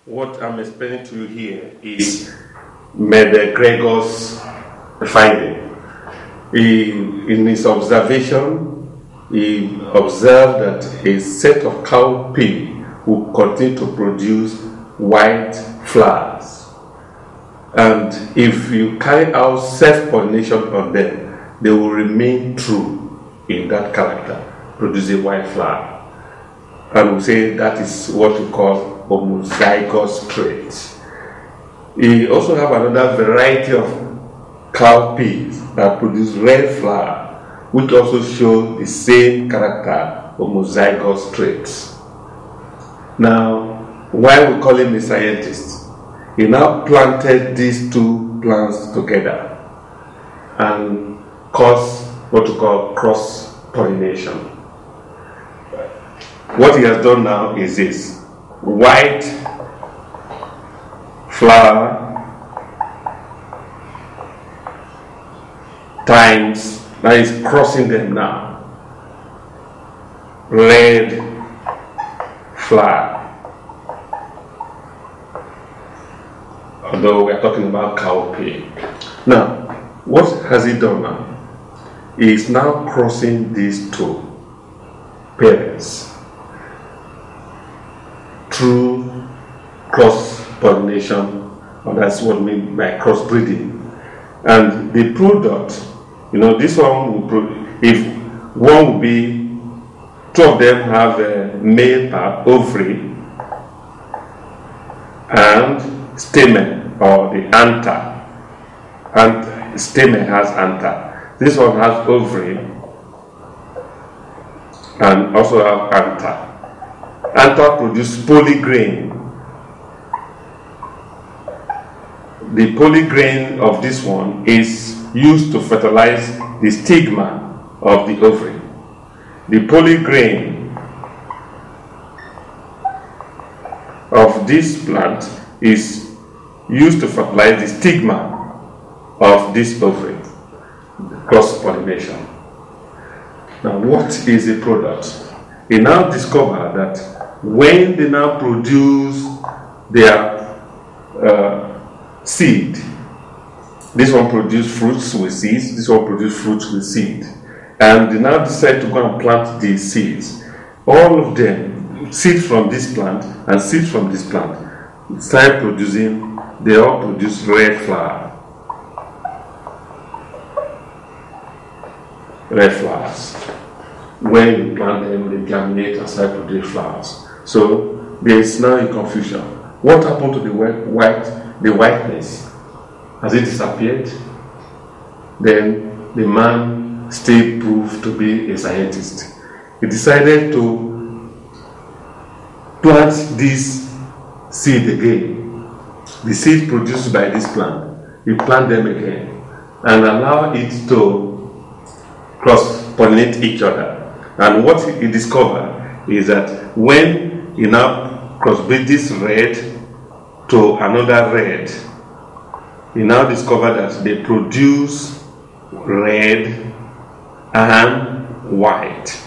What I'm explaining to you here is McGregor's finding. In his observation, he observed that a set of cowpea will continue to produce white flowers. And if you carry out self-pollination on them, they will remain true in that character, producing white flower. And we say that is what we call homozygous traits. He also have another variety of cowpeas that produce red flower, which also show the same character, homozygous traits. Now, why we call him a scientist? He now planted these two plants together and caused what we call cross-pollination. What he has done now is this: white flower times, now he's crossing them now, red flower. Although we are talking about cowpea. Now, what has he done now? He is now crossing these two parents through cross-pollination, or that's what we mean by crossbreeding. And the product, this one will if one will be, two of them have a male ovary and stamen, or the anther, and stamen has anther. This one has ovary and also have anther. Anther produce polygrain. The polygrain of this one is used to fertilize the stigma of the ovary. The polygrain of this plant is used to fertilize the stigma of this ovary. Cross-pollination. Now, what is the product? He now discovered that when they now produce their seed, this one produces fruits with seeds, this one produces fruits with seed, and they now decide to go and plant these seeds. All of them, seeds from this plant and seeds from this plant, start producing, they all produce red flower. Red flowers. When you plant them, they germinate and start producing flowers. So there is now a confusion. What happened to the whiteness? Has it disappeared? Then the man still proved to be a scientist. He decided to plant this seed again. The seed produced by this plant, he plant them again and allow it to cross-pollinate each other. And what he discovered is that when he now crossbreed this red to another red, he now discovered that they produce red and white.